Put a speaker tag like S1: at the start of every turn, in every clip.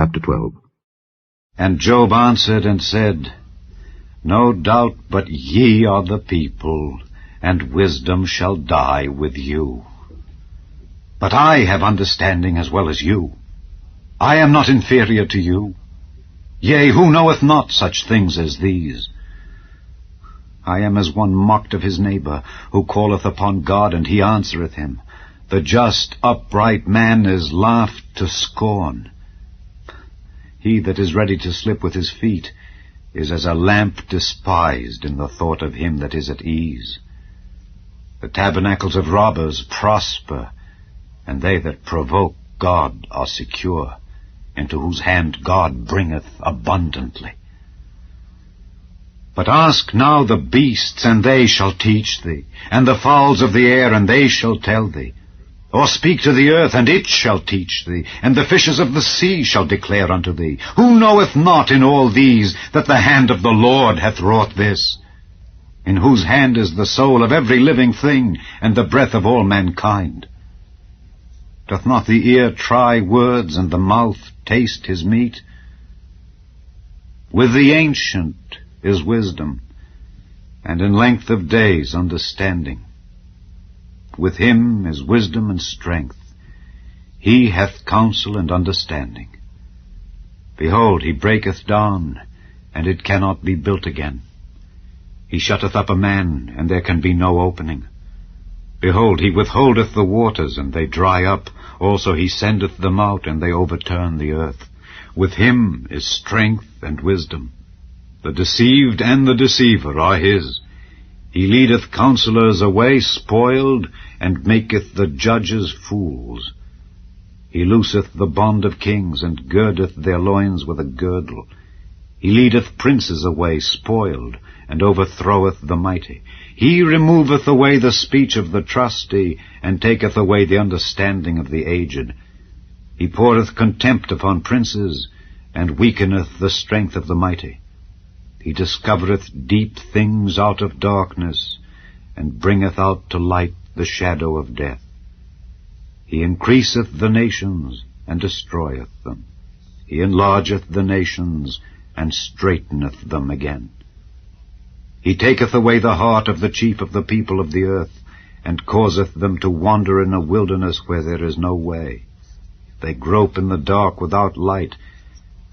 S1: Chapter 12.
S2: And Job answered and said, No doubt but ye are the people, and wisdom shall die with you. But I have understanding as well as you. I am not inferior to you. Yea, who knoweth not such things as these? I am as one mocked of his neighbor, who calleth upon God, and he answereth him. The just, upright man is laughed to scorn. He that is ready to slip with his feet is as a lamp despised in the thought of him that is at ease. The tabernacles of robbers prosper, and they that provoke God are secure, into whose hand God bringeth abundantly. But ask now the beasts, and they shall teach thee, and the fowls of the air, and they shall tell thee. Or speak to the earth, and it shall teach thee, and the fishes of the sea shall declare unto thee. Who knoweth not in all these that the hand of the Lord hath wrought this? In whose hand is the soul of every living thing, and the breath of all mankind? Doth not the ear try words, and the mouth taste his meat? With the ancient is wisdom, and in length of days understanding. With him is wisdom and strength. He hath counsel and understanding. Behold, he breaketh down, and it cannot be built again. He shutteth up a man, and there can be no opening. Behold, he withholdeth the waters, and they dry up. Also he sendeth them out, and they overturn the earth. With him is strength and wisdom. The deceived and the deceiver are his. He leadeth counselors away spoiled, and maketh the judges fools. He looseth the bond of kings, and girdeth their loins with a girdle. He leadeth princes away spoiled, and overthroweth the mighty. He removeth away the speech of the trusty, and taketh away the understanding of the aged. He poureth contempt upon princes, and weakeneth the strength of the mighty. He discovereth deep things out of darkness, and bringeth out to light the shadow of death. He increaseth the nations, and destroyeth them. He enlargeth the nations, and straiteneth them again. He taketh away the heart of the chief of the people of the earth, and causeth them to wander in a wilderness where there is no way. They grope in the dark without light,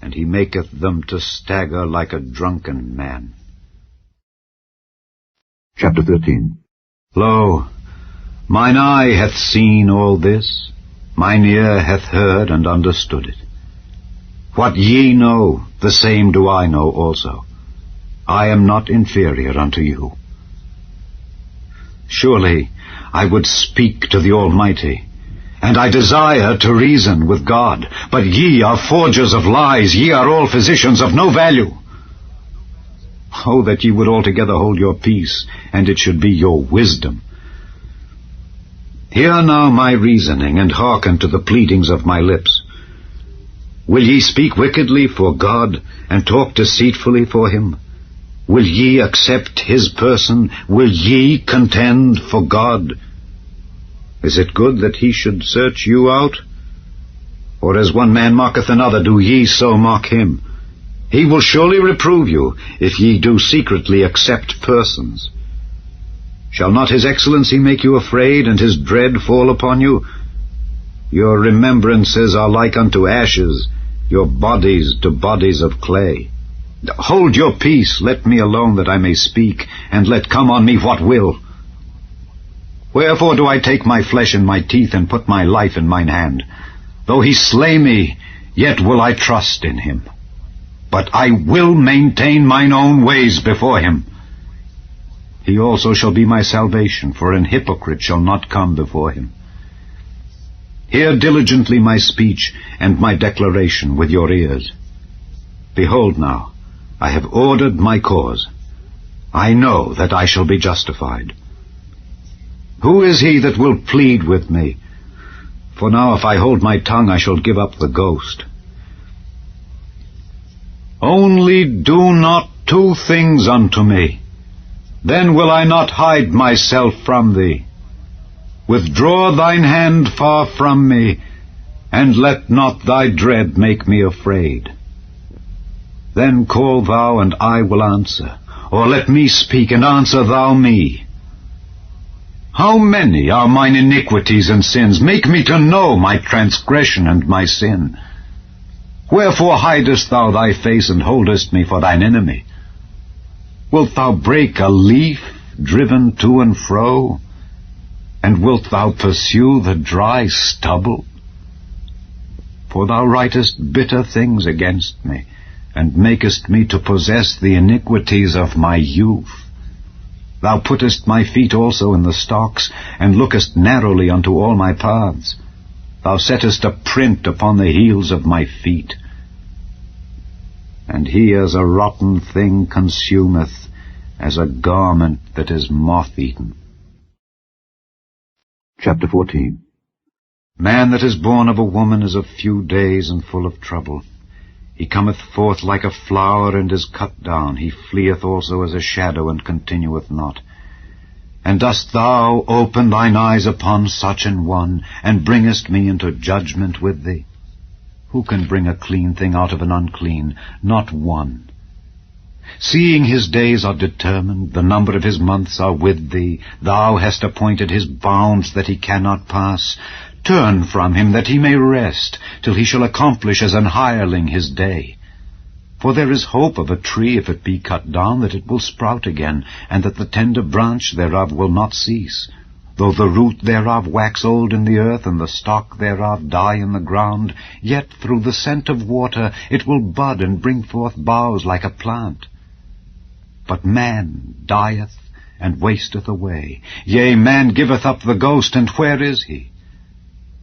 S2: and he maketh them to stagger like a drunken man.
S1: Chapter 13.
S2: Lo, mine eye hath seen all this, mine ear hath heard and understood it. What ye know, the same do I know also. I am not inferior unto you. Surely I would speak to the Almighty, and I desire to reason with God. But ye are forgers of lies, ye are all physicians of no value. Oh, that ye would altogether hold your peace, and it should be your wisdom. Hear now my reasoning, and hearken to the pleadings of my lips. Will ye speak wickedly for God, and talk deceitfully for him? Will ye accept his person? Will ye contend for God? Is it good that he should search you out? Or as one man mocketh another, do ye so mock him? He will surely reprove you, if ye do secretly accept persons. Shall not his excellency make you afraid, and his dread fall upon you? Your remembrances are like unto ashes, your bodies to bodies of clay. Hold your peace, let me alone that I may speak, and let come on me what will. Wherefore do I take my flesh in my teeth, and put my life in mine hand? Though he slay me, yet will I trust in him. But I will maintain mine own ways before him. He also shall be my salvation, for an hypocrite shall not come before him. Hear diligently my speech and my declaration with your ears. Behold now, I have ordered my cause. I know that I shall be justified. Who is he that will plead with me? For now if I hold my tongue, I shall give up the ghost. Only do not two things unto me, then will I not hide myself from thee. Withdraw thine hand far from me, and let not thy dread make me afraid. Then call thou, and I will answer, or let me speak, and answer thou me. How many are mine iniquities and sins? Make me to know my transgression and my sin. Wherefore hidest thou thy face, and holdest me for thine enemy? Wilt thou break a leaf driven to and fro? And wilt thou pursue the dry stubble? For thou writest bitter things against me, and makest me to possess the iniquities of my youth. Thou puttest my feet also in the stocks, and lookest narrowly unto all my paths. Thou settest a print upon the heels of my feet. And he as a rotten thing consumeth, as a garment that is moth-eaten.
S1: Chapter 14.
S2: Man that is born of a woman is of few days and full of trouble. He cometh forth like a flower, and is cut down. He fleeth also as a shadow, and continueth not. And dost thou open thine eyes upon such an one, and bringest me into judgment with thee? Who can bring a clean thing out of an unclean? Not one. Seeing his days are determined, the number of his months are with thee, thou hast appointed his bounds that he cannot pass. Turn from him that he may rest, till he shall accomplish as an hireling his day. For there is hope of a tree, if it be cut down, that it will sprout again, and that the tender branch thereof will not cease. Though the root thereof wax old in the earth, and the stock thereof die in the ground, yet through the scent of water it will bud and bring forth boughs like a plant. But man dieth and wasteth away. Yea, man giveth up the ghost, and where is he?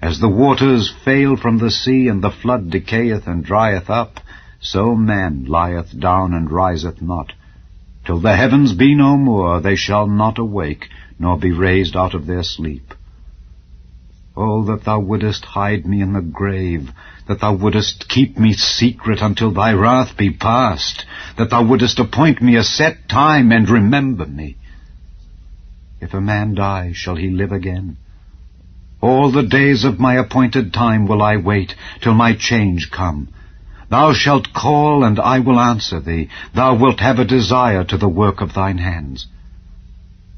S2: As the waters fail from the sea, and the flood decayeth and drieth up, so man lieth down and riseth not. Till the heavens be no more, they shall not awake, nor be raised out of their sleep. Oh, that thou wouldest hide me in the grave, that thou wouldest keep me secret until thy wrath be past, that thou wouldest appoint me a set time, and remember me. If a man die, shall he live again? All the days of my appointed time will I wait, till my change come. Thou shalt call, and I will answer thee. Thou wilt have a desire to the work of thine hands.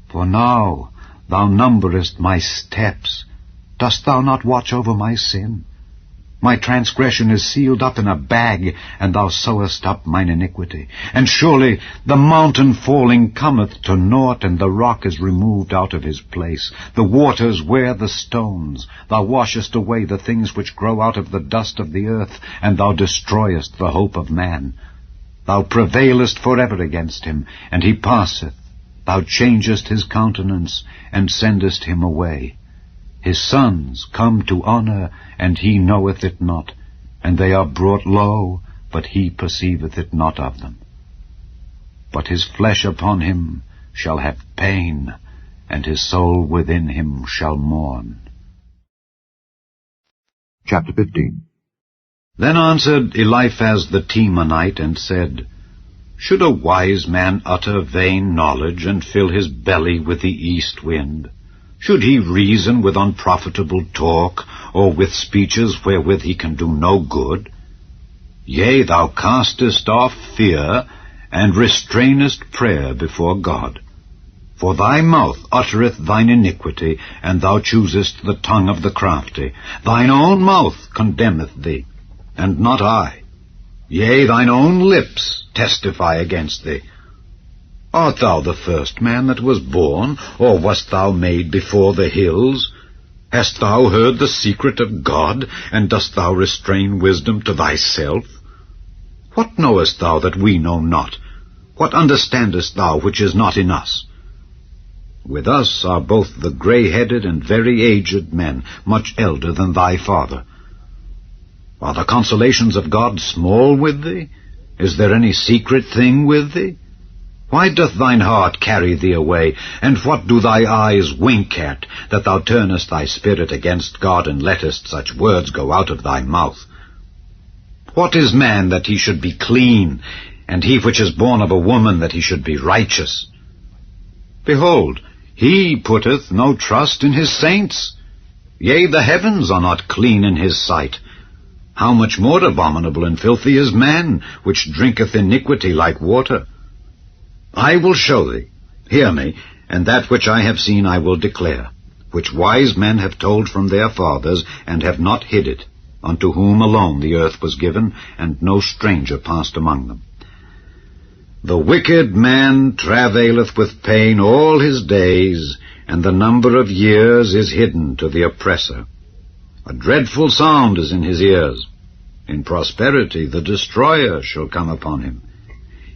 S2: For now thou numberest my steps. Dost thou not watch over my sin? My transgression is sealed up in a bag, and thou sewest up mine iniquity. And surely the mountain falling cometh to naught, and the rock is removed out of his place. The waters wear the stones. Thou washest away the things which grow out of the dust of the earth, and thou destroyest the hope of man. Thou prevailest forever against him, and he passeth. Thou changest his countenance, and sendest him away. His sons come to honor, and he knoweth it not, and they are brought low, but he perceiveth it not of them. But his flesh upon him shall have pain, and his soul within him shall mourn.
S1: Chapter 15.
S2: Then answered Eliphaz the Temanite, and said, Should a wise man utter vain knowledge, and fill his belly with the east wind? Should he reason with unprofitable talk, or with speeches wherewith he can do no good? Yea, thou castest off fear, and restrainest prayer before God. For thy mouth uttereth thine iniquity, and thou choosest the tongue of the crafty. Thine own mouth condemneth thee, and not I. Yea, thine own lips testify against thee. Art thou the first man that was born, or wast thou made before the hills? Hast thou heard the secret of God, and dost thou restrain wisdom to thyself? What knowest thou that we know not? What understandest thou which is not in us? With us are both the grey-headed and very aged men, much elder than thy father. Are the consolations of God small with thee? Is there any secret thing with thee? Why doth thine heart carry thee away, and what do thy eyes wink at, that thou turnest thy spirit against God, and lettest such words go out of thy mouth? What is man that he should be clean, and he which is born of a woman that he should be righteous? Behold, he putteth no trust in his saints. Yea, the heavens are not clean in his sight. How much more abominable and filthy is man, which drinketh iniquity like water? I will show thee, hear me, and that which I have seen I will declare, which wise men have told from their fathers, and have not hid it, unto whom alone the earth was given, and no stranger passed among them. The wicked man travaileth with pain all his days, and the number of years is hidden to the oppressor. A dreadful sound is in his ears. In prosperity the destroyer shall come upon him.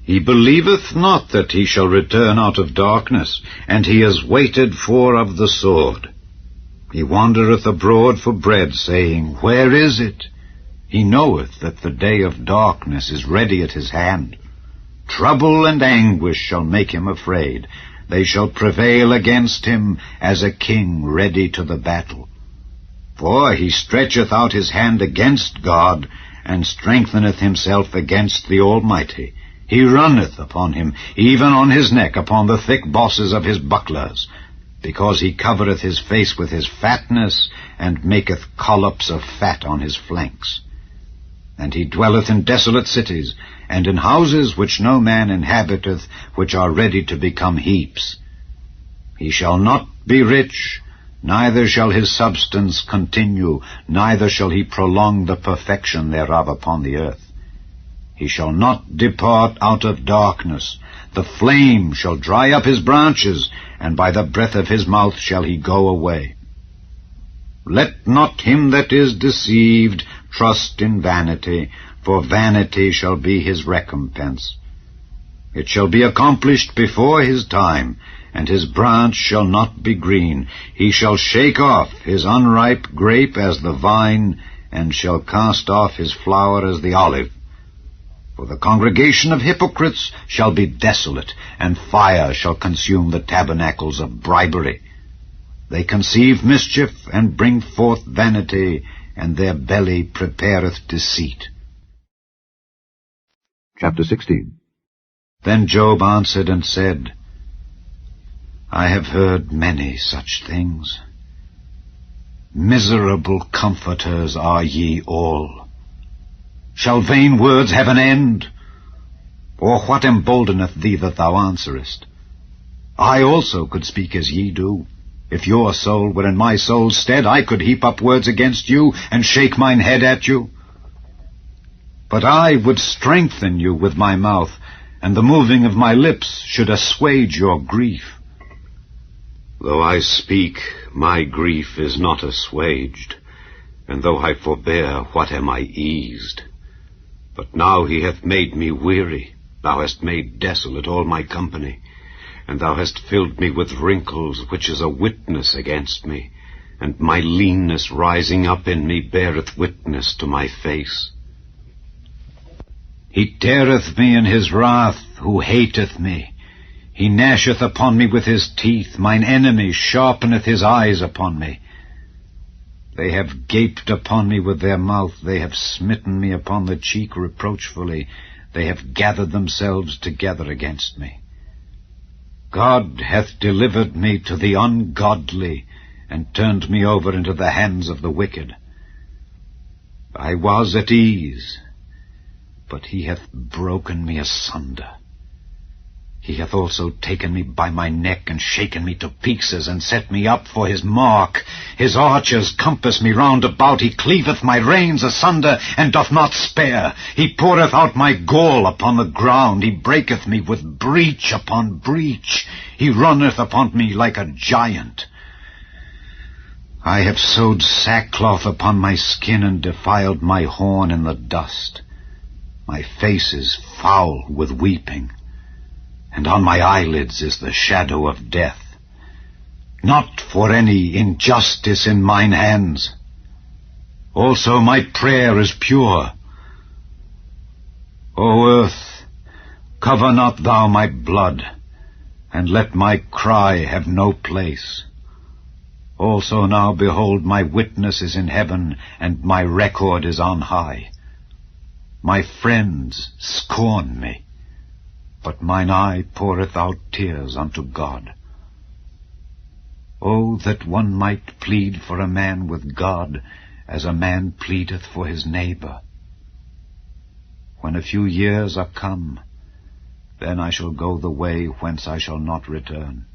S2: He believeth not that he shall return out of darkness, and he is waited for of the sword. He wandereth abroad for bread, saying, Where is it? He knoweth that the day of darkness is ready at his hand. Trouble and anguish shall make him afraid. They shall prevail against him as a king ready to the battle. For he stretcheth out his hand against God, and strengtheneth himself against the Almighty. He runneth upon him, even on his neck, upon the thick bosses of his bucklers, because he covereth his face with his fatness, and maketh collops of fat on his flanks. And he dwelleth in desolate cities, and in houses which no man inhabiteth, which are ready to become heaps. He shall not be rich, neither shall his substance continue, neither shall he prolong the perfection thereof upon the earth. He shall not depart out of darkness. The flame shall dry up his branches, and by the breath of his mouth shall he go away. Let not him that is deceived trust in vanity, for vanity shall be his recompense. It shall be accomplished before his time, and his branch shall not be green. He shall shake off his unripe grape as the vine, and shall cast off his flower as the olive. For the congregation of hypocrites shall be desolate, and fire shall consume the tabernacles of bribery. They conceive mischief, and bring forth vanity, and their belly prepareth deceit.
S1: Chapter 16.
S2: Then Job answered and said, I have heard many such things. Miserable comforters are ye all. Shall vain words have an end? Or what emboldeneth thee that thou answerest? I also could speak as ye do. If your soul were in my soul's stead, I could heap up words against you, and shake mine head at you. But I would strengthen you with my mouth, and the moving of my lips should assuage your grief.
S3: Though I speak, my grief is not assuaged, and though I forbear, what am I eased? But now he hath made me weary, thou hast made desolate all my company, and thou hast filled me with wrinkles, which is a witness against me, and my leanness rising up in me beareth witness to my face.
S2: He teareth me in his wrath, who hateth me. He gnasheth upon me with his teeth. Mine enemy sharpeneth his eyes upon me. They have gaped upon me with their mouth. They have smitten me upon the cheek reproachfully. They have gathered themselves together against me. God hath delivered me to the ungodly, and turned me over into the hands of the wicked. I was at ease, but he hath broken me asunder. He hath also taken me by my neck, and shaken me to pieces, and set me up for his mark. His archers compass me round about. He cleaveth my reins asunder, and doth not spare. He poureth out my gall upon the ground. He breaketh me with breach upon breach. He runneth upon me like a giant. I have sewed sackcloth upon my skin, and defiled my horn in the dust. My face is foul with weeping, and on my eyelids is the shadow of death. Not for any injustice in mine hands. Also my prayer is pure. O earth, cover not thou my blood, and let my cry have no place. Also now, behold, my witness is in heaven, and my record is on high. My friends scorn me, but mine eye poureth out tears unto God. Oh, that one might plead for a man with God, as a man pleadeth for his neighbor. When a few years are come, then I shall go the way whence I shall not return.